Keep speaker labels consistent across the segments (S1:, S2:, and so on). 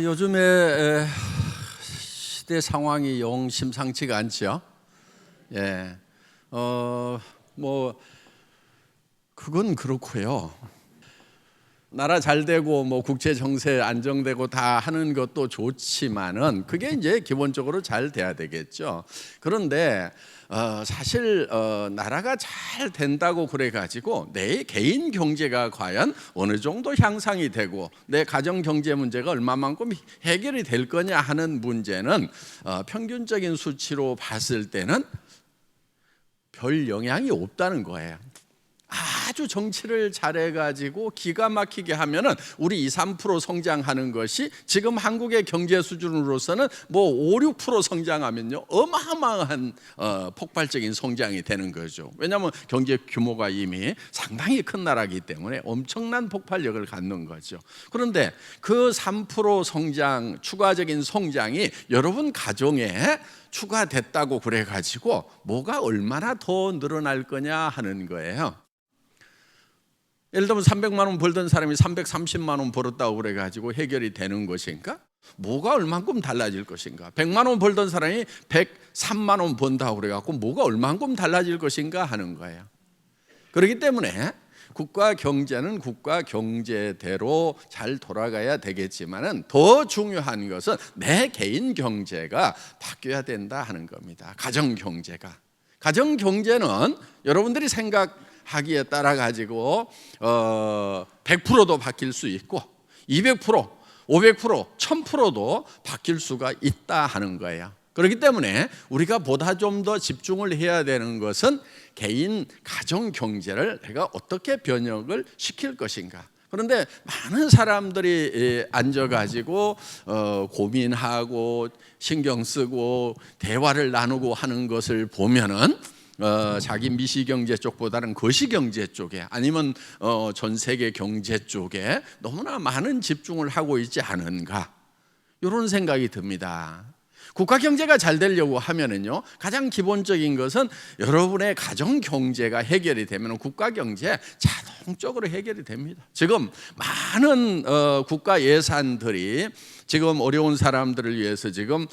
S1: 요즘에 시대 상황이 영 심상치가 않죠. 예, 그건 그렇고요. 나라 잘 되고 국제 정세 안정되고 다 하는 것도 좋지만은 그게 이제 기본적으로 잘 돼야 되겠죠. 그런데 사실 나라가 잘 된다고 그래 가지고 내 개인 경제가 과연 어느 정도 향상이 되고 내 가정 경제 문제가 얼마만큼 해결이 될 거냐 하는 문제는 평균적인 수치로 봤을 때는 별 영향이 없다는 거예요. 아주 정치를 잘해가지고 기가 막히게 하면은 우리 2, 3% 성장하는 것이 지금 한국의 경제 수준으로서는 5, 6% 성장하면요 어마어마한 폭발적인 성장이 되는 거죠. 왜냐하면 경제 규모가 이미 상당히 큰 나라이기 때문에 엄청난 폭발력을 갖는 거죠. 그런데 그 3% 성장, 추가적인 성장이 여러분 가정에 추가됐다고 그래가지고 뭐가 얼마나 더 늘어날 거냐 하는 거예요. 예를 들면 300만 원 벌던 사람이 330만 원 벌었다고 그래가지고 해결이 되는 것인가? 뭐가 얼만큼 달라질 것인가? 100만 원 벌던 사람이 103만 원 번다고 그래가지고 뭐가 얼만큼 달라질 것인가 하는 거예요. 그렇기 때문에 국가 경제는 국가 경제대로 잘 돌아가야 되겠지만은 더 중요한 것은 내 개인 경제가 바뀌어야 된다 하는 겁니다. 가정 경제가. 가정 경제는 여러분들이 하기에 따라 가지고 100%도 바뀔 수 있고 200%, 500%, 1000%도 바뀔 수가 있다 하는 거예요. 그렇기 때문에 우리가 보다 좀 더 집중을 해야 되는 것은 개인 가정 경제를 내가 어떻게 변혁을 시킬 것인가. 그런데 많은 사람들이 앉아가지고 고민하고 신경 쓰고 대화를 나누고 하는 것을 보면은 자기 미시경제 쪽보다는 거시경제 쪽에 아니면 전 세계 경제 쪽에 너무나 많은 집중을 하고 있지 않은가 이런 생각이 듭니다. 국가 경제가 잘 되려고 하면은요 가장 기본적인 것은 여러분의 가정 경제가 해결이 되면 국가 경제 자동적으로 해결이 됩니다. 지금 많은 국가 예산들이 지금 어려운 사람들을 위해서 지금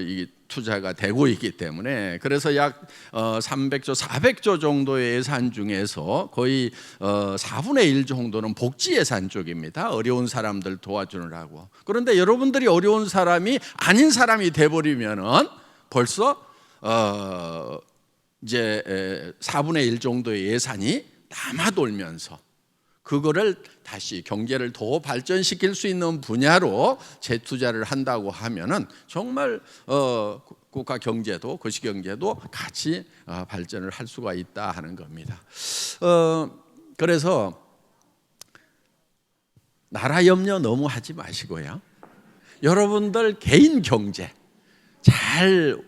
S1: 이 투자가 되고 있기 때문에 그래서 약 300조, 400조 정도의 예산 중에서 거의 4분의 1 정도는 복지 예산 쪽입니다. 어려운 사람들 도와주느라고. 그런데 여러분들이 어려운 사람이 아닌 사람이 돼버리면은 벌써 이제 4분의 1 정도의 예산이 남아돌면서 그거를 다시 경제를 더 발전시킬 수 있는 분야로 재투자를 한다고 하면은 정말 국가 경제도 거시 경제도 같이 발전을 할 수가 있다 하는 겁니다. 그래서 나라 염려 너무 하지 마시고요. 여러분들 개인 경제 잘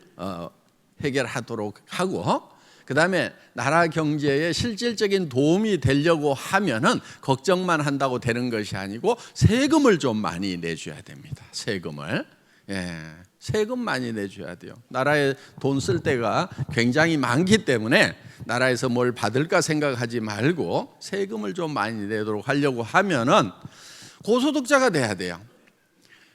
S1: 해결하도록 하고 그 다음에 나라 경제에 실질적인 도움이 되려고 하면은 걱정만 한다고 되는 것이 아니고 세금을 좀 많이 내줘야 됩니다. 세금을. 세금 많이 내줘야 돼요. 나라에 돈 쓸 때가 굉장히 많기 때문에 나라에서 뭘 받을까 생각하지 말고 세금을 좀 많이 내도록 하려고 하면은 고소득자가 돼야 돼요.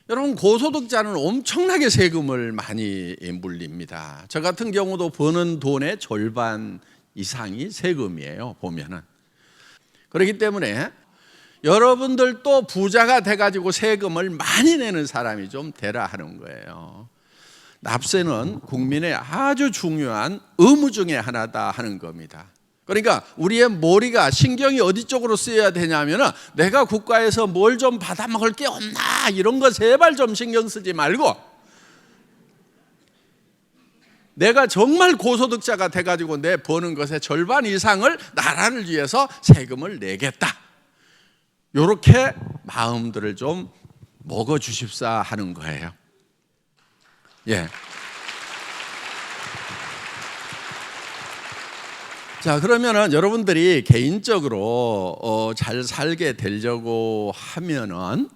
S1: 여러분 고소득자는 엄청나게 세금을 많이 물립니다. 저 같은 경우도 버는 돈의 절반 이상이 세금이에요. 보면은. 그렇기 때문에 여러분들도 부자가 돼가지고 세금을 많이 내는 사람이 좀 되라 하는 거예요. 납세는 국민의 아주 중요한 의무 중에 하나다 하는 겁니다. 그러니까 우리의 머리가 신경이 어디 쪽으로 쓰여야 되냐면은 내가 국가에서 뭘 좀 받아먹을 게 없나 이런 거 제발 좀 신경 쓰지 말고 내가 정말 고소득자가 돼가지고 내 버는 것의 절반 이상을 나라를 위해서 세금을 내겠다. 이렇게 마음들을 좀 먹어주십사 하는 거예요. 예. 자, 그러면은 여러분들이 개인적으로 잘 살게 되려고 하면은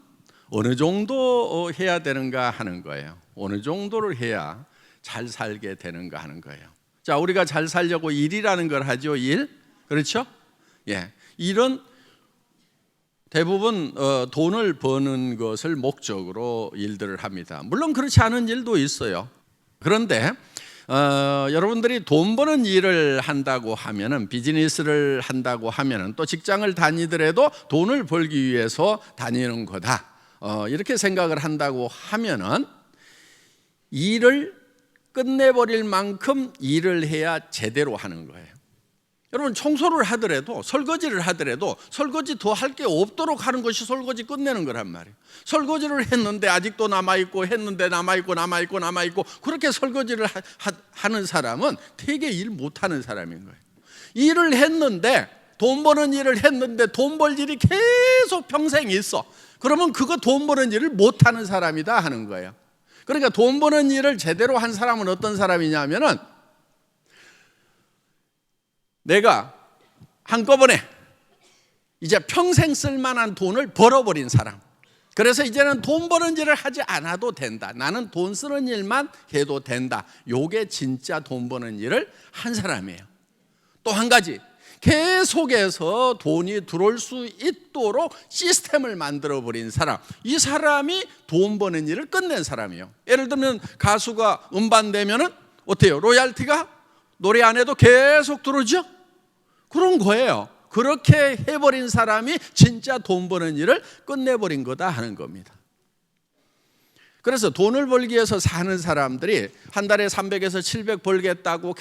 S1: 어느 정도 해야 되는가 하는 거예요. 어느 정도를 해야 잘 살게 되는가 하는 거예요. 자, 우리가 잘 살려고 일이라는 걸 하죠. 일. 그렇죠? 예. 일은 대부분 돈을 버는 것을 목적으로 일들을 합니다. 물론 그렇지 않은 일도 있어요. 그런데 여러분들이 돈 버는 일을 한다고 하면은, 비즈니스를 한다고 하면은, 또 직장을 다니더라도 돈을 벌기 위해서 다니는 거다, 이렇게 생각을 한다고 하면은 일을 끝내버릴 만큼 일을 해야 제대로 하는 거예요. 여러분, 청소를 하더라도, 설거지를 하더라도 설거지 더 할 게 없도록 하는 것이 설거지 끝내는 거란 말이에요. 설거지를 했는데 아직도 남아있고, 했는데 남아있고 그렇게 설거지를 하는 사람은 되게 일 못하는 사람인 거예요. 일을 했는데, 돈 버는 일을 했는데 돈 벌 일이 계속 평생 있어. 그러면 그거 돈 버는 일을 못하는 사람이다 하는 거예요. 그러니까 돈 버는 일을 제대로 한 사람은 어떤 사람이냐면은, 내가 한꺼번에 이제 평생 쓸만한 돈을 벌어버린 사람. 그래서 이제는 돈 버는 일을 하지 않아도 된다. 나는 돈 쓰는 일만 해도 된다. 요게 진짜 돈 버는 일을 한 사람이에요. 또 한 가지, 계속해서 돈이 들어올 수 있도록 시스템을 만들어버린 사람. 이 사람이 돈 버는 일을 끝낸 사람이에요. 예를 들면 가수가 음반 내면은 어때요? 로얄티가 노래 안 해도 계속 들어오죠? 그런 거예요. 그렇게 해버린 사람이 진짜 돈 버는 일을 끝내버린 거다 하는 겁니다. 그래서 돈을 벌기 위해서 사는 사람들이 한 달에 300에서 700 벌겠다고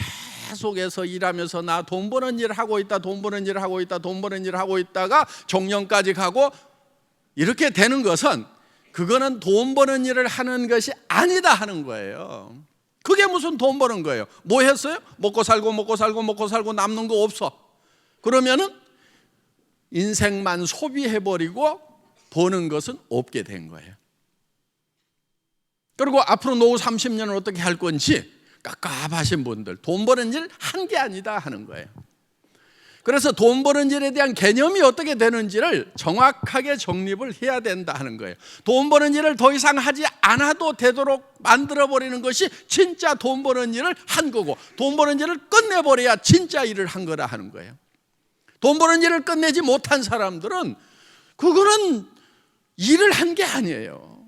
S1: 계속해서 일하면서, 나 돈 버는 일을 하고 있다, 돈 버는 일을 하고 있다, 돈 버는 일을 하고 있다가 정년까지 가고 이렇게 되는 것은, 그거는 돈 버는 일을 하는 것이 아니다 하는 거예요. 그게 무슨 돈 버는 거예요? 뭐 했어요? 먹고 살고 남는 거 없어. 그러면은 인생만 소비해버리고 버는 것은 없게 된 거예요. 그리고 앞으로 노후 30년을 어떻게 할 건지 깝깝하신 분들, 돈 버는 일 한 게 아니다 하는 거예요. 그래서 돈 버는 일에 대한 개념이 어떻게 되는지를 정확하게 정립을 해야 된다 하는 거예요. 돈 버는 일을 더 이상 하지 않아도 되도록 만들어버리는 것이 진짜 돈 버는 일을 한 거고, 돈 버는 일을 끝내버려야 진짜 일을 한 거라 하는 거예요. 돈 버는 일을 끝내지 못한 사람들은 그거는 일을 한 게 아니에요.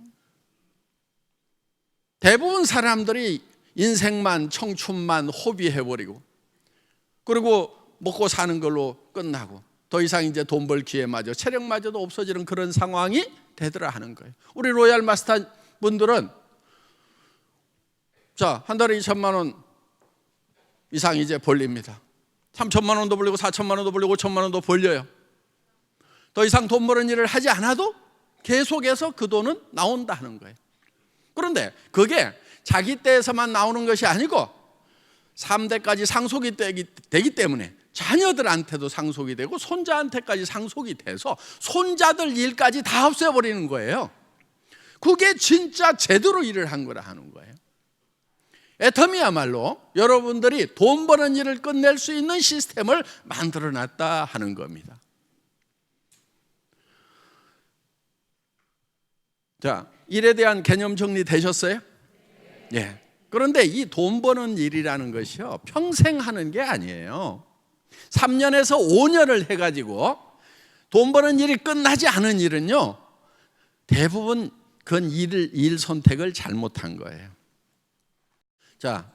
S1: 대부분 사람들이 인생만, 청춘만 호비해버리고, 그리고 먹고 사는 걸로 끝나고, 더 이상 이제 돈 벌 기회마저, 체력마저도 없어지는 그런 상황이 되더라 하는 거예요. 우리 로얄 마스터 분들은 자, 한 달에 2천만 원 이상 이제 벌립니다. 3천만 원도 벌리고 4천만 원도 벌리고 5천만 원도 벌려요. 더 이상 돈 버는 일을 하지 않아도 계속해서 그 돈은 나온다 하는 거예요. 그런데 그게 자기 때에서만 나오는 것이 아니고 3대까지 상속이 되기 때문에 자녀들한테도 상속이 되고 손자한테까지 상속이 돼서 손자들 일까지 다 없애버리는 거예요. 그게 진짜 제대로 일을 한 거라 하는 거예요. 애터미야말로 여러분들이 돈 버는 일을 끝낼 수 있는 시스템을 만들어놨다 하는 겁니다. 자, 일에 대한 개념 정리 되셨어요? 예. 그런데 이 돈 버는 일이라는 것이요, 평생 하는 게 아니에요. 3년에서 5년을 해가지고 돈 버는 일이 끝나지 않은 일은요, 대부분 그건 일 선택을 잘못한 거예요. 자,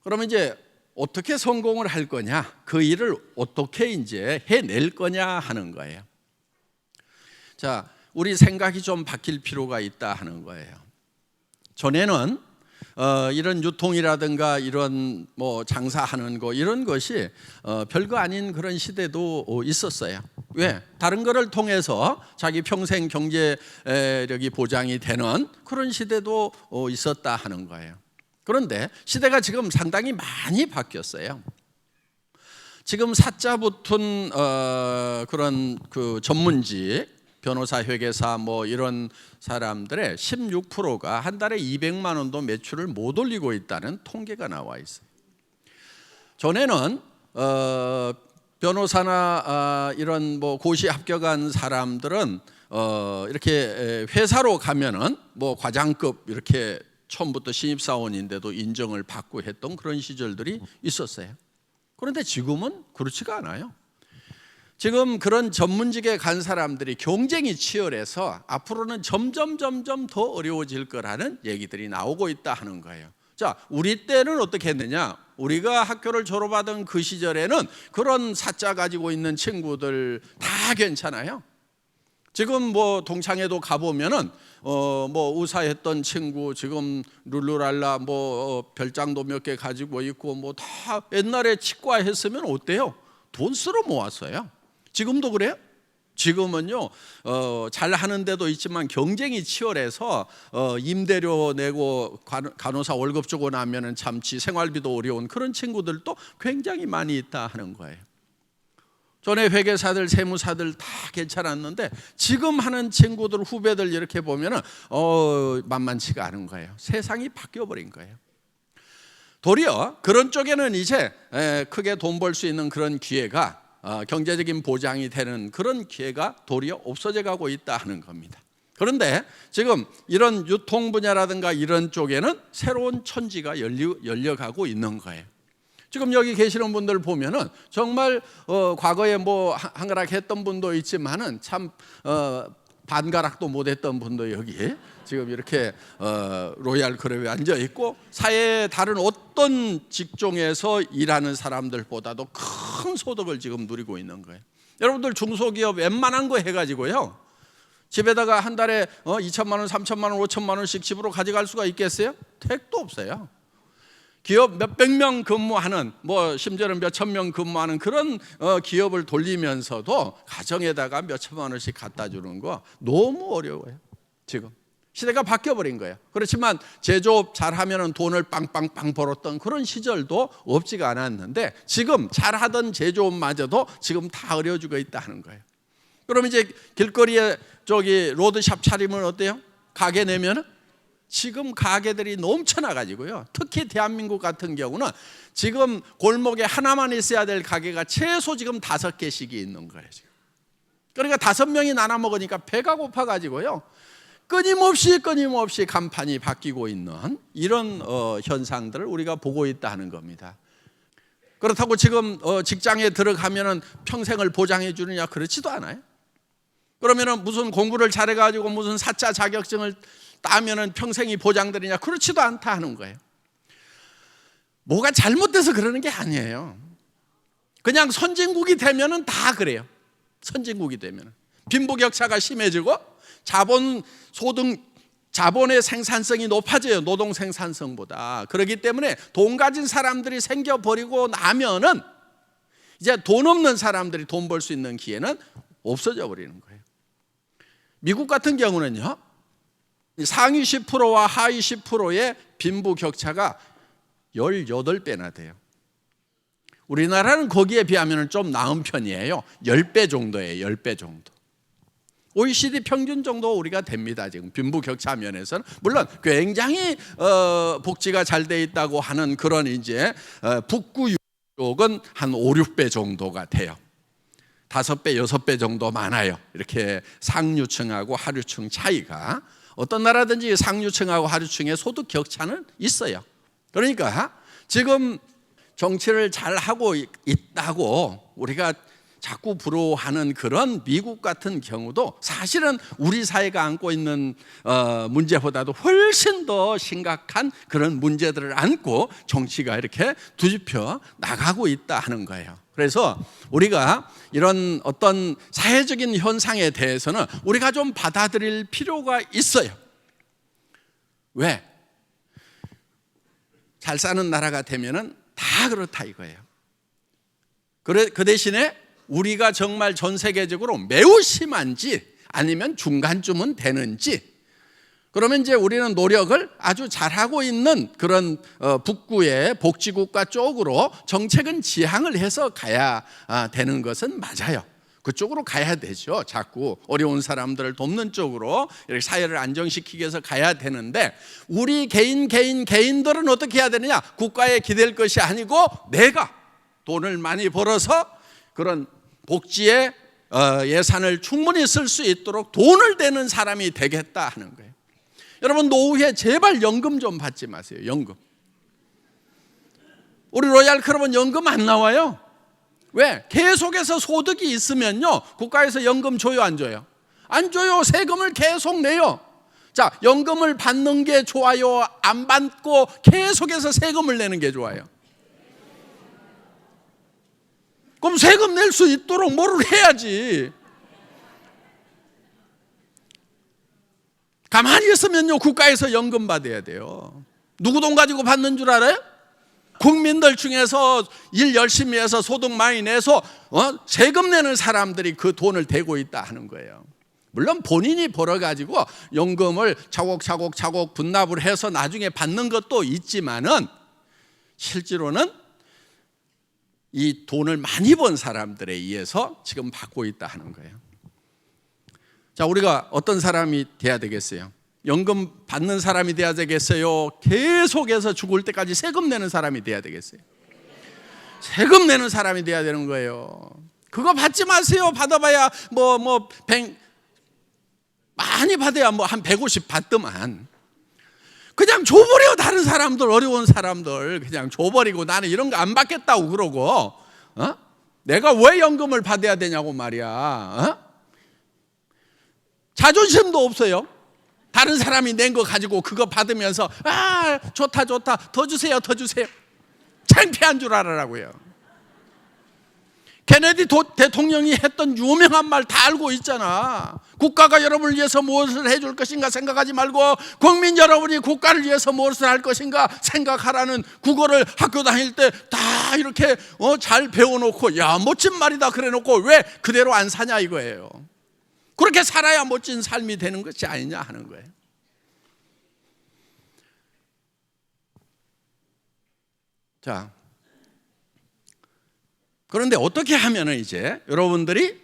S1: 그러면 이제 어떻게 성공을 할 거냐, 그 일을 어떻게 이제 해낼 거냐 하는 거예요. 자, 우리 생각이 좀 바뀔 필요가 있다 하는 거예요. 전에는 이런 유통이라든가 이런 뭐 장사하는 거, 이런 것이 별거 아닌 그런 시대도 있었어요. 왜? 다른 거를 통해서 자기 평생 경제력이 보장이 되는 그런 시대도 있었다 하는 거예요. 그런데 시대가 지금 상당히 많이 바뀌었어요. 지금 사자 붙은 그런 그 전문직, 변호사, 회계사 뭐 이런 사람들의 16%가 한 달에 200만 원도 매출을 못 올리고 있다는 통계가 나와 있어요. 전에는 변호사나 이런 뭐 고시 합격한 사람들은 이렇게 회사로 가면은 뭐 과장급 이렇게 처음부터 신입사원인데도 인정을 받고 했던 그런 시절들이 있었어요. 그런데 지금은 그렇지가 않아요. 지금 그런 전문직에 간 사람들이 경쟁이 치열해서 앞으로는 점점 더 어려워질 거라는 얘기들이 나오고 있다 하는 거예요. 자, 우리 때는 어떻게 했느냐? 우리가 학교를 졸업하던 그 시절에는 그런 사자 가지고 있는 친구들 다 괜찮아요. 지금 뭐 동창회도 가보면은 뭐 의사했던 친구 지금 룰루랄라 별장도 몇 개 가지고 있고 뭐 다 옛날에 치과 했으면 어때요? 돈 쓸어 모았어요. 지금도 그래요? 지금은요 잘 하는 데도 있지만 경쟁이 치열해서 임대료 내고 간호사 월급 주고 나면은 참지 생활비도 어려운 그런 친구들도 굉장히 많이 있다 하는 거예요. 전에 회계사들 세무사들 다 괜찮았는데 지금 하는 친구들 후배들 이렇게 보면은 만만치가 않은 거예요. 세상이 바뀌어 버린 거예요. 도리어 그런 쪽에는 이제 크게 돈 벌 수 있는 그런 기회가 경제적인 보장이 되는 그런 기회가 도리어 없어져 가고 있다 하는 겁니다. 그런데 지금 이런 유통 분야라든가 이런 쪽에는 새로운 천지가 열려가고 있는 거예요. 지금 여기 계시는 분들 보면은 정말 과거에 뭐 한가락했던 분도 있지만은 참 반가락도 못했던 분도 여기 지금 이렇게 로얄 클럽에 앉아 있고 사회의 다른 어떤 직종에서 일하는 사람들보다도 큰 소득을 지금 누리고 있는 거예요. 여러분들 중소기업 웬만한 거 해가지고요 집에다가 한 달에 2천만 원, 3천만 원, 5천만 원씩 집으로 가져갈 수가 있겠어요? 택도 없어요. 기업 몇백 명 근무하는 심지어는 몇천 명 근무하는 그런 기업을 돌리면서도 가정에다가 몇천만 원씩 갖다 주는 거 너무 어려워요. 지금 시대가 바뀌어 버린 거예요. 그렇지만 제조업 잘하면 돈을 빵빵빵 벌었던 그런 시절도 없지가 않았는데 지금 잘하던 제조업마저도 지금 다 어려워지고 있다 하는 거예요. 그럼 이제 길거리에 로드샵 차리면 어때요? 가게 내면은 지금 가게들이 넘쳐나가지고요. 특히 대한민국 같은 경우는 지금 골목에 하나만 있어야 될 가게가 최소 지금 5개씩이 있는 거예요. 지금. 그러니까 5명이 나눠 먹으니까 배가 고파가지고요. 끊임없이 간판이 바뀌고 있는 이런 현상들을 우리가 보고 있다는 겁니다. 그렇다고 지금 직장에 들어가면은 평생을 보장해 주느냐? 그렇지도 않아요. 그러면은 무슨 공부를 잘해가지고 무슨 사자 자격증을 따면은 평생이 보장되느냐? 그렇지도 않다 하는 거예요. 뭐가 잘못돼서 그러는 게 아니에요. 그냥 선진국이 되면은 다 그래요. 선진국이 되면은 빈부격차가 심해지고 자본의 생산성이 높아져요. 노동 생산성보다. 그렇기 때문에 돈 가진 사람들이 생겨버리고 나면은 이제 돈 없는 사람들이 돈 벌 수 있는 기회는 없어져 버리는 거예요. 미국 같은 경우는요. 상위 10%와 하위 10%의 빈부격차가 18배나 돼요. 우리나라는 거기에 비하면 좀 나은 편이에요. 10배 정도예요. 10배 정도. OECD 평균 정도 우리가 됩니다. 지금 빈부격차 면에서는 물론 굉장히 복지가 잘 돼 있다고 하는 그런 이제 북구 쪽은 한 5, 6배 정도가 돼요. 5배, 6배 정도 많아요. 이렇게 상류층하고 하류층 차이가. 어떤 나라든지 상류층하고 하류층의 소득 격차는 있어요. 그러니까 지금 정치를 잘 하고 있다고 우리가 자꾸 부러워하는 그런 미국 같은 경우도 사실은 우리 사회가 안고 있는 문제보다도 훨씬 더 심각한 그런 문제들을 안고 정치가 이렇게 뒤집혀 나가고 있다 하는 거예요. 그래서 우리가 이런 어떤 사회적인 현상에 대해서는 우리가 좀 받아들일 필요가 있어요. 왜? 잘 사는 나라가 되면은 다 그렇다 이거예요. 그 대신에 우리가 정말 전 세계적으로 매우 심한지 아니면 중간쯤은 되는지 그러면 이제 우리는 노력을 아주 잘하고 있는 그런 북구의 복지국가 쪽으로 정책은 지향을 해서 가야 되는 것은 맞아요. 그쪽으로 가야 되죠. 자꾸 어려운 사람들을 돕는 쪽으로 이렇게 사회를 안정시키기 위해서 가야 되는데 우리 개인들은 어떻게 해야 되느냐? 국가에 기댈 것이 아니고 내가 돈을 많이 벌어서 그런 복지에 예산을 충분히 쓸 수 있도록 돈을 대는 사람이 되겠다 하는 거예요. 여러분 노후에 제발 연금 좀 받지 마세요. 연금. 우리 로얄 클럽은 연금 안 나와요. 왜? 계속해서 소득이 있으면요, 국가에서 연금 줘요, 안 줘요? 안 줘요. 세금을 계속 내요. 자, 연금을 받는 게 좋아요? 안 받고 계속해서 세금을 내는 게 좋아요? 그럼 세금 낼 수 있도록 뭐를 해야지. 가만히 있으면요, 국가에서 연금 받아야 돼요. 누구 돈 가지고 받는 줄 알아요? 국민들 중에서 일 열심히 해서 소득 많이 내서 세금 내는 사람들이 그 돈을 대고 있다 하는 거예요. 물론 본인이 벌어가지고 연금을 차곡차곡 분납을 해서 나중에 받는 것도 있지만은, 실제로는 이 돈을 많이 번 사람들에 의해서 지금 받고 있다 하는 거예요. 자, 우리가 어떤 사람이 돼야 되겠어요? 연금 받는 사람이 돼야 되겠어요? 계속해서 죽을 때까지 세금 내는 사람이 돼야 되겠어요? 세금 내는 사람이 돼야 되는 거예요. 그거 받지 마세요. 받아봐야 많이 받아야 한 150 받더만. 그냥 줘버려. 다른 사람들, 어려운 사람들 그냥 줘버리고 나는 이런 거 안 받겠다고 그러고, 내가 왜 연금을 받아야 되냐고 말이야. 자존심도 없어요. 다른 사람이 낸 거 가지고 그거 받으면서 좋다 더 주세요. 창피한 줄 알아라고요. 케네디 대통령이 했던 유명한 말 다 알고 있잖아. 국가가 여러분을 위해서 무엇을 해줄 것인가 생각하지 말고 국민 여러분이 국가를 위해서 무엇을 할 것인가 생각하라는, 국어를 학교 다닐 때 다 이렇게 잘 배워놓고, 야, 멋진 말이다 그래놓고 왜 그대로 안 사냐 이거예요. 그렇게 살아야 멋진 삶이 되는 것이 아니냐 하는 거예요. 자, 그런데 어떻게 하면은 이제 여러분들이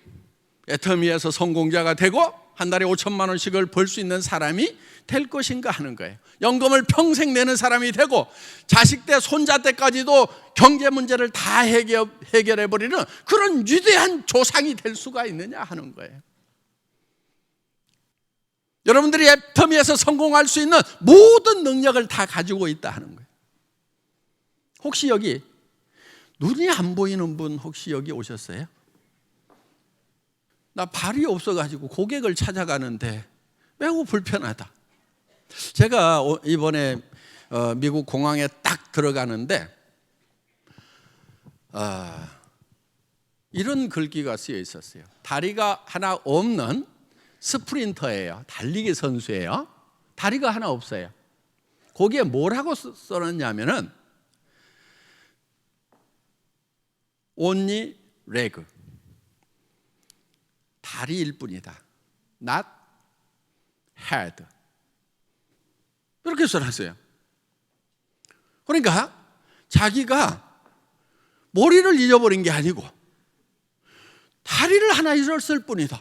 S1: 애터미에서 성공자가 되고 한 달에 5천만 원씩을 벌 수 있는 사람이 될 것인가 하는 거예요. 연금을 평생 내는 사람이 되고 자식 때 손자 때까지도 경제 문제를 다 해결해버리는 그런 위대한 조상이 될 수가 있느냐 하는 거예요. 여러분들이 애터미에서 성공할 수 있는 모든 능력을 다 가지고 있다 하는 거예요. 혹시 여기 눈이 안 보이는 분 혹시 여기 오셨어요? 나 발이 없어가지고 고객을 찾아가는데 매우 불편하다. 제가 이번에 미국 공항에 딱 들어가는데 이런 글귀가 쓰여 있었어요. 다리가 하나 없는 스프린터예요. 달리기 선수예요. 다리가 하나 없어요. 거기에 뭐라고 써놨냐면은 only leg, 다리일 뿐이다. not head. 이렇게 써놨어요. 그러니까 자기가 머리를 잃어버린 게 아니고 다리를 하나 잃었을 뿐이다.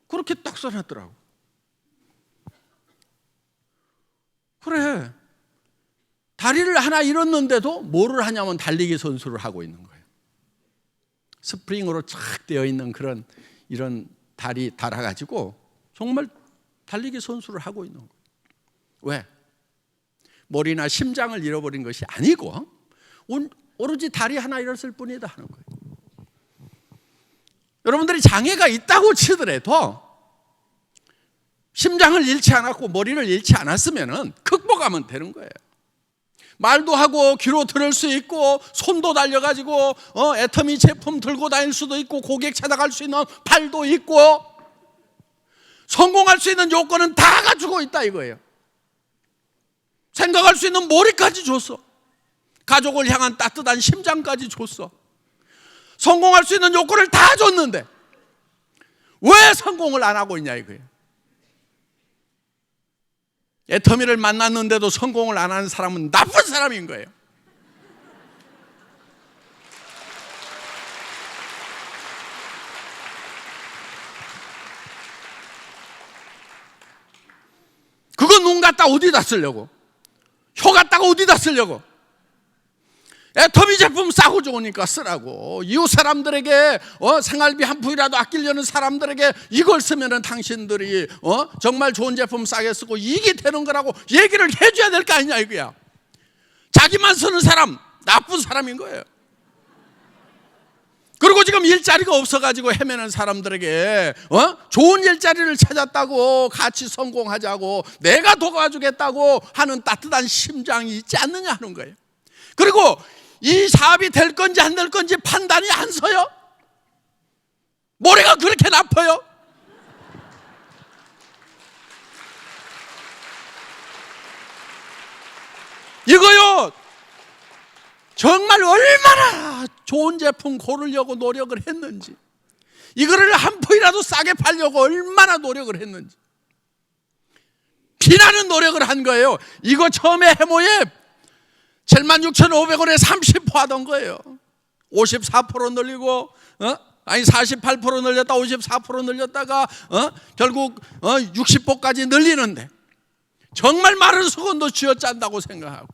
S1: 그렇게 딱 써놨더라고. 그래, 다리를 하나 잃었는데도 뭐를 하냐면 달리기 선수를 하고 있는 거예요. 스프링으로 착 되어 있는 그런 이런 다리 달아가지고 정말 달리기 선수를 하고 있는 거예요. 왜? 머리나 심장을 잃어버린 것이 아니고 오로지 다리 하나 잃었을 뿐이다 하는 거예요. 여러분들이 장애가 있다고 치더라도 심장을 잃지 않았고 머리를 잃지 않았으면 극복하면 되는 거예요. 말도 하고 귀로 들을 수 있고 손도 달려가지고 애터미 제품 들고 다닐 수도 있고 고객 찾아갈 수 있는 팔도 있고 성공할 수 있는 요건은 다 갖추고 있다 이거예요. 생각할 수 있는 머리까지 줬어. 가족을 향한 따뜻한 심장까지 줬어. 성공할 수 있는 요건을 다 줬는데 왜 성공을 안 하고 있냐 이거예요. 애터미를 만났는데도 성공을 안 하는 사람은 나쁜 사람인 거예요. 그거 눈 갖다 어디다 쓰려고? 혀 갖다가 어디다 쓰려고? 애터미 제품 싸고 좋으니까 쓰라고. 이웃 사람들에게 생활비 한 푼이라도 아끼려는 사람들에게 이걸 쓰면은 당신들이 정말 좋은 제품 싸게 쓰고 이익이 되는 거라고 얘기를 해줘야 될 거 아니냐 이거야. 자기만 쓰는 사람 나쁜 사람인 거예요. 그리고 지금 일자리가 없어가지고 헤매는 사람들에게 좋은 일자리를 찾았다고 같이 성공하자고 내가 도와주겠다고 하는 따뜻한 심장이 있지 않느냐 하는 거예요. 그리고 이 사업이 될 건지 안 될 건지 판단이 안 서요. 머리가 그렇게 나빠요. 이거요, 정말 얼마나 좋은 제품 고르려고 노력을 했는지, 이거를 한 푼이라도 싸게 팔려고 얼마나 노력을 했는지 피나는 노력을 한 거예요. 이거 처음에 해모에 76,500원에 30% 하던 거예요. 54% 늘리고 48% 늘렸다 54% 늘렸다가 결국 60%까지 늘리는데 정말 마른 수건도 쥐어짠다고 생각하고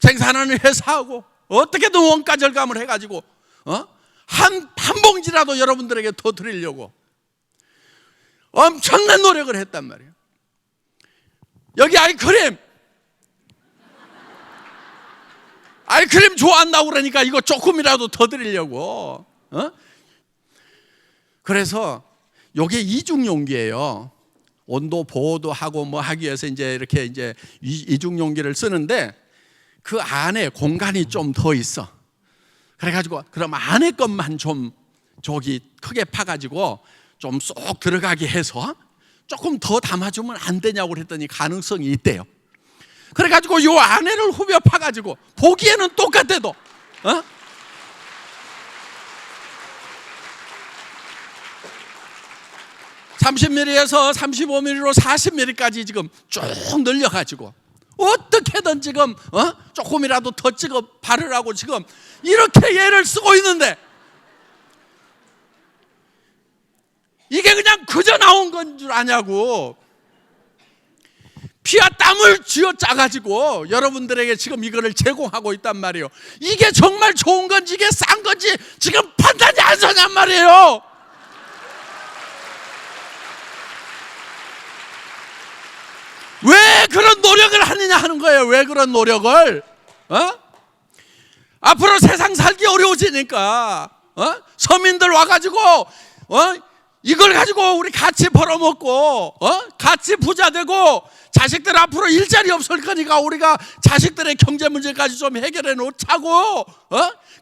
S1: 생산하는 회사하고 어떻게든 원가 절감을 해가지고 한 봉지라도 여러분들에게 더 드리려고 엄청난 노력을 했단 말이에요. 여기 아이크림 좋아한다고 그러니까 이거 조금이라도 더 드리려고. 그래서 이게 이중용기예요. 온도 보호도 하고 뭐 하기 위해서 이렇게 이중용기를 쓰는데 그 안에 공간이 좀 더 있어. 그래가지고 그럼 안에 것만 좀 저기 크게 파가지고 좀 쏙 들어가게 해서 조금 더 담아주면 안 되냐고 그랬더니 가능성이 있대요. 그래가지고 요 안에를 후벼 파가지고 보기에는 똑같아도 30mm에서 35mm로 40mm까지 지금 쭉 늘려가지고 어떻게든 지금 조금이라도 더 찍어 바르라고 지금 이렇게 얘를 쓰고 있는데 이게 그냥 그저 나온 건 줄 아냐고. 피와 땀을 쥐어 짜가지고 여러분들에게 지금 이거를 제공하고 있단 말이에요. 이게 정말 좋은 건지 이게 싼 건지 지금 판단이 안 서냔 말이에요. 왜 그런 노력을 하느냐 하는 거예요. 왜 그런 노력을? 앞으로 세상 살기 어려워지니까 서민들 와가지고 이걸 가지고 우리 같이 벌어먹고 같이 부자 되고 자식들 앞으로 일자리 없을 거니까 우리가 자식들의 경제 문제까지 좀 해결해 놓자고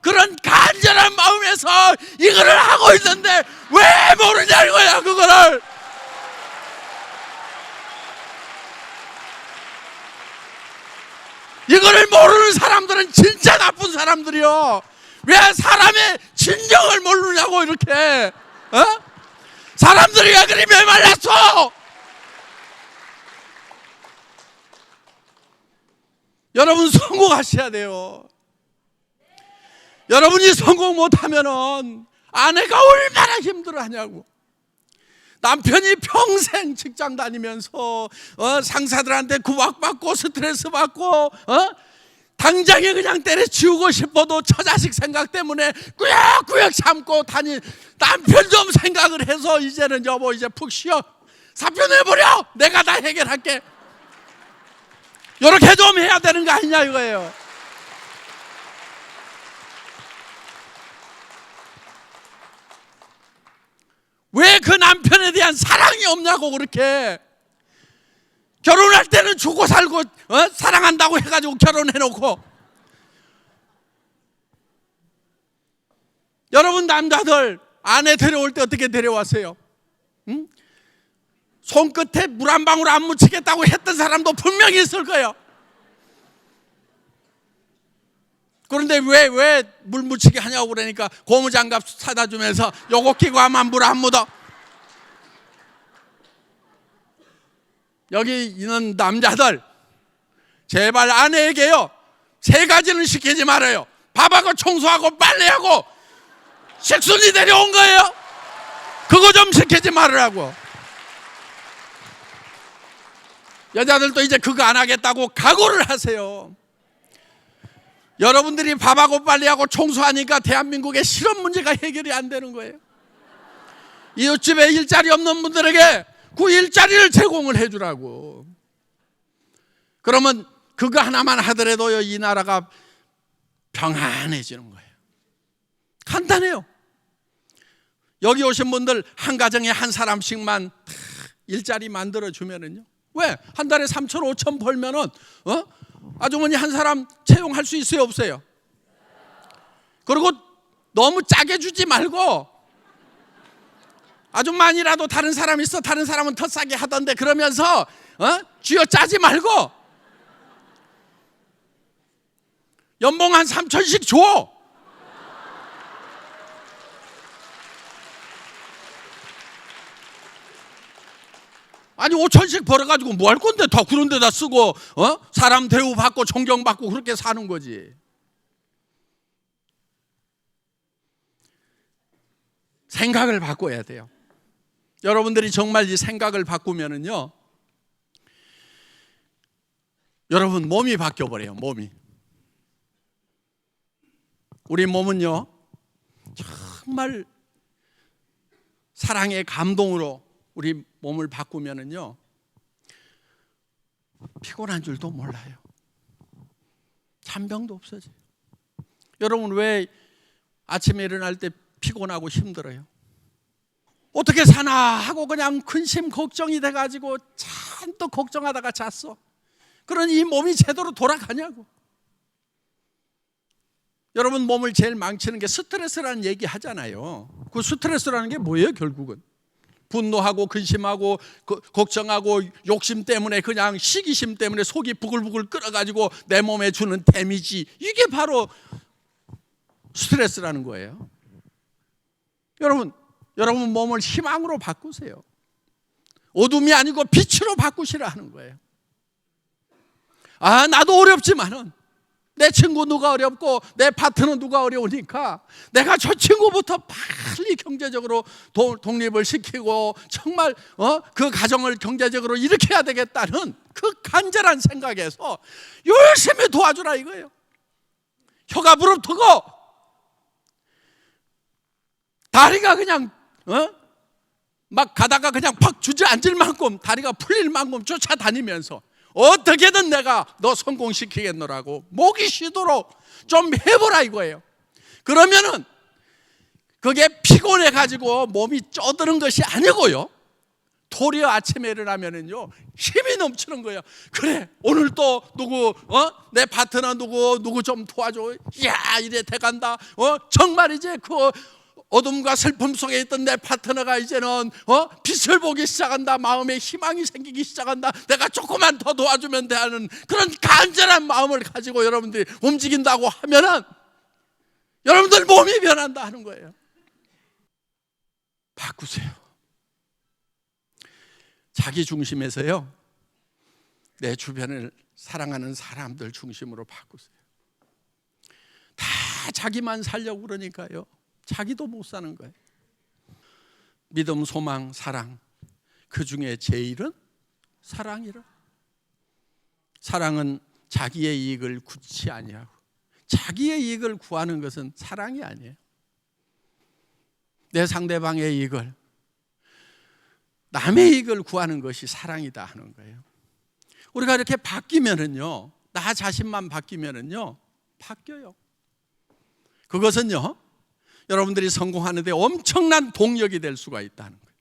S1: 그런 간절한 마음에서 이거를 하고 있는데 왜 모르냐 이거야. 그거를 이거를 모르는 사람들은 진짜 나쁜 사람들이요. 왜 사람의 진정을 모르냐고. 이렇게 사람들이 왜 그리 메말랐어? 여러분 성공하셔야 돼요. 여러분이 성공 못하면은 아내가 얼마나 힘들어하냐고. 남편이 평생 직장 다니면서 상사들한테 구박받고 스트레스 받고 당장에 그냥 때려치우고 싶어도 처자식 생각 때문에 꾸역꾸역 참고 다닌 남편 좀 생각을 해서 이제는 여보 이제 푹 쉬어. 사표 내버려. 내가 다 해결할게. 이렇게 좀 해야 되는 거 아니냐 이거예요. 왜 그 남편에 대한 사랑이 없냐고. 그렇게 결혼할 때는 죽고 살고 사랑한다고 해가지고 결혼해놓고. 여러분 남자들 아내 데려올 때 어떻게 데려왔어요? 응? 손끝에 물 한 방울 안 묻히겠다고 했던 사람도 분명히 있을 거예요. 그런데 왜 물 묻히게 하냐고 그러니까 고무장갑 사다 주면서 요거 끼고 하면 물 안 묻어. 여기 있는 남자들 제발 아내에게요 3가지는 시키지 말아요. 밥하고 청소하고 빨래하고 식순이 데려온 거예요. 그거 좀 시키지 말으라고. 여자들도 이제 그거 안 하겠다고 각오를 하세요. 여러분들이 밥하고 빨래하고 청소하니까 대한민국의 실업 문제가 해결이 안 되는 거예요. 이웃집에 일자리 없는 분들에게 그 일자리를 제공을 해주라고. 그러면 그거 하나만 하더라도요 이 나라가 평안해지는 거예요. 간단해요. 여기 오신 분들 한 가정에 한 사람씩만 일자리 만들어 주면은요. 왜? 한 달에 3천 5천 벌면은 아주머니 한 사람 채용할 수 있어요, 없어요? 그리고 너무 짜게 주지 말고 아줌마니라도 다른 사람 있어, 다른 사람은 더 싸게 하던데 그러면서 쥐어 짜지 말고 연봉 한 3천씩 줘. 아니 5천씩 벌어가지고 뭐 할 건데 더 그런 데다 쓰고 사람 대우받고 존경받고 그렇게 사는 거지. 생각을 바꿔야 돼요. 여러분들이 정말 이 생각을 바꾸면은요, 여러분 몸이 바뀌어버려요. 몸이. 우리 몸은요 정말 사랑의 감동으로 우리 몸을 바꾸면은요 피곤한 줄도 몰라요. 잔병도 없어져요. 여러분 왜 아침에 일어날 때 피곤하고 힘들어요? 어떻게 사나 하고 그냥 근심 걱정이 돼가지고 잔뜩 걱정하다가 잤어. 그러니 이 몸이 제대로 돌아가냐고. 여러분 몸을 제일 망치는 게 스트레스라는 얘기 하잖아요. 그 스트레스라는 게 뭐예요? 결국은 분노하고 근심하고 걱정하고 욕심 때문에 그냥 시기심 때문에 속이 부글부글 끓어가지고 내 몸에 주는 데미지, 이게 바로 스트레스라는 거예요. 여러분 몸을 희망으로 바꾸세요. 어둠이 아니고 빛으로 바꾸시라 하는 거예요. 나도 어렵지만은 내 친구 누가 어렵고 내 파트너 누가 어려우니까 내가 저 친구부터 빨리 경제적으로 독립을 시키고 정말 그 가정을 경제적으로 일으켜야 되겠다는 그 간절한 생각에서 열심히 도와주라 이거예요. 혀가 부릅뜨고 다리가 그냥 막 가다가 그냥 팍 주저앉을 만큼 다리가 풀릴 만큼 쫓아다니면서 어떻게든 내가 너 성공시키겠노라고 목이 쉬도록 좀 해보라 이거예요. 그러면은 그게 피곤해가지고 몸이 쪄드는 것이 아니고요, 도리어 아침에 일어나면은요 힘이 넘치는 거예요. 그래 오늘 또 누구 내 파트너 누구 좀 도와줘. 야 이래 돼간다. 정말 이제 그 어둠과 슬픔 속에 있던 내 파트너가 이제는 빛을 보기 시작한다. 마음에 희망이 생기기 시작한다. 내가 조금만 더 도와주면 돼 하는 그런 간절한 마음을 가지고 여러분들이 움직인다고 하면은 여러분들 몸이 변한다 하는 거예요. 바꾸세요. 자기 중심에서요 내 주변을 사랑하는 사람들 중심으로 바꾸세요. 다 자기만 살려고 그러니까요 자기도 못 사는 거예요. 믿음, 소망, 사랑, 그 중에 제일은 사랑이라. 사랑은 자기의 이익을 구치 아니하고, 자기의 이익을 구하는 것은 사랑이 아니에요. 내 상대방의 이익을, 남의 이익을 구하는 것이 사랑이다 하는 거예요. 우리가 이렇게 바뀌면은요, 나 자신만 바뀌면은요 바뀌어요. 그것은요 여러분들이 성공하는 데 엄청난 동력이 될 수가 있다는 거예요.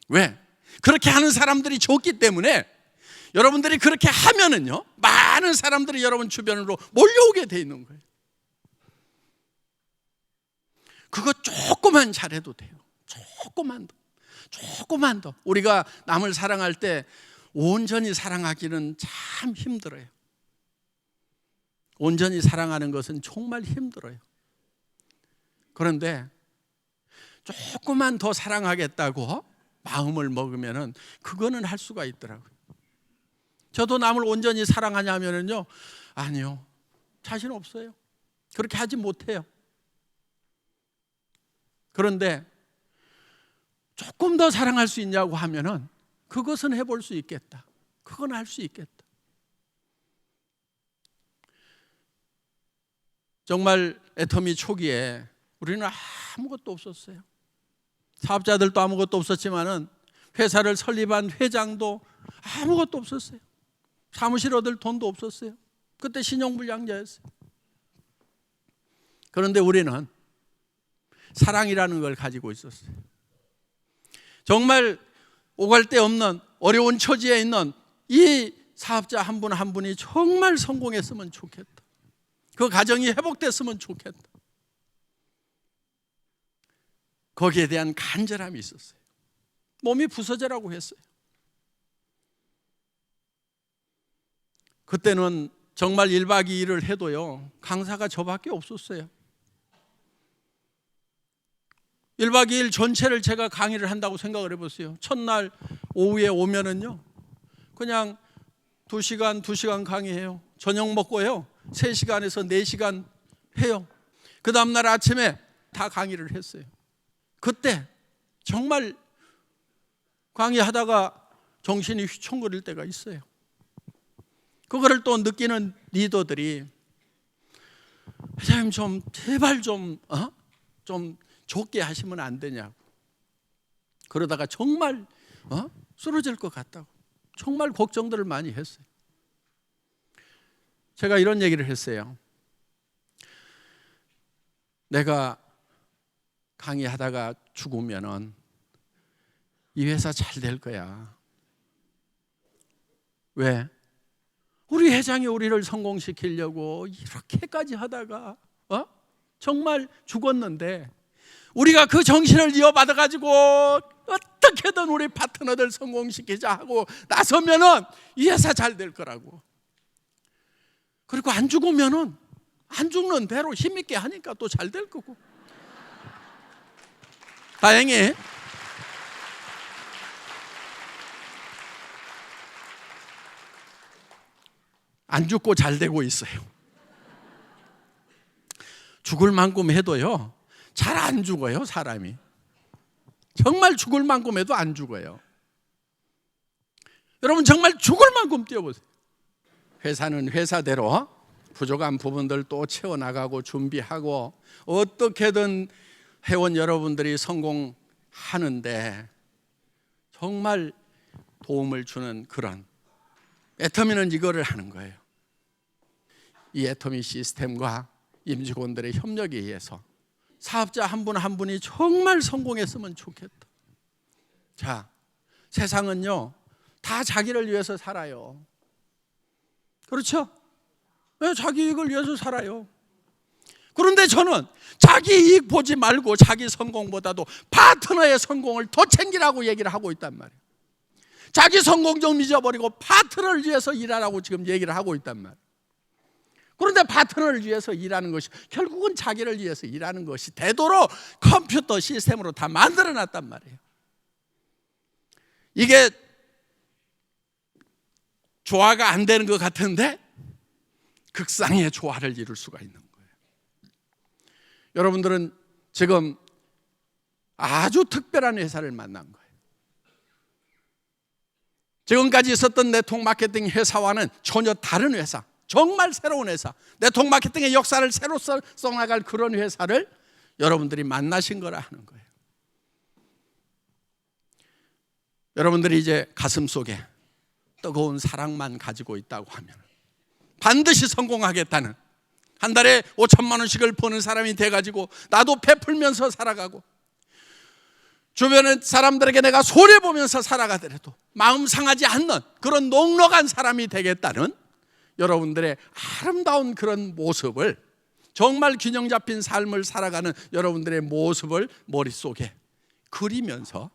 S1: 왜? 그렇게 하는 사람들이 좋기 때문에 여러분들이 그렇게 하면은요 많은 사람들이 여러분 주변으로 몰려오게 돼 있는 거예요. 그거 조금만 잘해도 돼요. 조금만 더 우리가 남을 사랑할 때 온전히 사랑하기는 참 힘들어요. 온전히 사랑하는 것은 정말 힘들어요. 그런데 조금만 더 사랑하겠다고 마음을 먹으면은 그거는 할 수가 있더라고요. 저도 남을 온전히 사랑하냐면은요, 아니요, 자신 없어요. 그렇게 하지 못해요. 그런데 조금 더 사랑할 수 있냐고 하면은 그것은 해볼 수 있겠다. 그건 할 수 있겠다. 정말 애터미 초기에 우리는 아무것도 없었어요. 사업자들도 아무것도 없었지만은 회사를 설립한 회장도 아무것도 없었어요. 사무실 얻을 돈도 없었어요. 그때 신용불량자였어요. 그런데 우리는 사랑이라는 걸 가지고 있었어요. 정말 오갈 데 없는 어려운 처지에 있는 이 사업자 한 분 한 분이 정말 성공했으면 좋겠다. 그 가정이 회복됐으면 좋겠다. 거기에 대한 간절함이 있었어요. 몸이 부서져라고 했어요. 그때는 정말 1박 2일을 해도요, 강사가 저밖에 없었어요. 1박 2일 전체를 제가 강의를 한다고 생각을 해보세요. 첫날 오후에 오면은요, 그냥 2시간 강의해요. 저녁 먹고요, 3시간에서 4시간 해요. 그 다음날 아침에 다 강의를 했어요. 그때 정말 강의하다가 정신이 휘청거릴 때가 있어요. 그거를 또 느끼는 리더들이, 회장님 좀 제발 좀 좋게 하시면 안 되냐고. 그러다가 정말 쓰러질 것 같다고 정말 걱정들을 많이 했어요. 제가 이런 얘기를 했어요. 내가 강의하다가 죽으면은 이 회사 잘 될 거야. 왜? 우리 회장이 우리를 성공시키려고 이렇게까지 하다가 정말 죽었는데, 우리가 그 정신을 이어받아가지고 어떻게든 우리 파트너들 성공시키자 하고 나서면은 이 회사 잘 될 거라고. 그리고 안 죽으면은 안 죽는 대로 힘있게 하니까 또 잘 될 거고. 다행히 안 죽고 잘 되고 있어요. 죽을 만큼 해도요, 잘 안 죽어요, 사람이. 정말 죽을 만큼 해도 안 죽어요. 여러분, 정말 죽을 만큼 뛰어보세요. 회사는 회사대로 부족한 부분들 또 채워나가고 준비하고 어떻게든 회원 여러분들이 성공하는데 정말 도움을 주는 그런 애터미는 이거를 하는 거예요. 이 애터미 시스템과 임직원들의 협력에 의해서 사업자 한 분 한 분이 정말 성공했으면 좋겠다. 자, 세상은요, 다 자기를 위해서 살아요. 그렇죠? 네, 자기 이익을 위해서 살아요. 그런데 저는 자기 이익 보지 말고 자기 성공보다도 파트너의 성공을 더 챙기라고 얘기를 하고 있단 말이에요. 자기 성공 좀 잊어버리고 파트너를 위해서 일하라고 지금 얘기를 하고 있단 말이에요. 그런데 파트너를 위해서 일하는 것이 결국은 자기를 위해서 일하는 것이 되도록 컴퓨터 시스템으로 다 만들어놨단 말이에요. 이게 조화가 안 되는 것 같은데 극상의 조화를 이룰 수가 있는 거예요. 여러분들은 지금 아주 특별한 회사를 만난 거예요. 지금까지 있었던 네트워크 마케팅 회사와는 전혀 다른 회사, 정말 새로운 회사, 네트워크 마케팅의 역사를 새로 써나갈 그런 회사를 여러분들이 만나신 거라 하는 거예요. 여러분들이 이제 가슴 속에 뜨거운 사랑만 가지고 있다고 하면 반드시 성공하겠다는, 한 달에 5천만 원씩을 버는 사람이 돼가지고 나도 베풀면서 살아가고 주변의 사람들에게 내가 손해보면서 살아가더라도 마음 상하지 않는 그런 넉넉한 사람이 되겠다는 여러분들의 아름다운 그런 모습을, 정말 균형 잡힌 삶을 살아가는 여러분들의 모습을 머릿속에 그리면서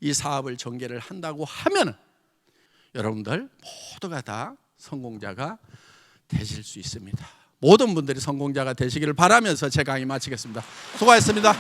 S1: 이 사업을 전개를 한다고 하면 여러분들 모두가 다 성공자가 되실 수 있습니다. 모든 분들이 성공자가 되시기를 바라면서 제 강의 마치겠습니다. 수고하셨습니다.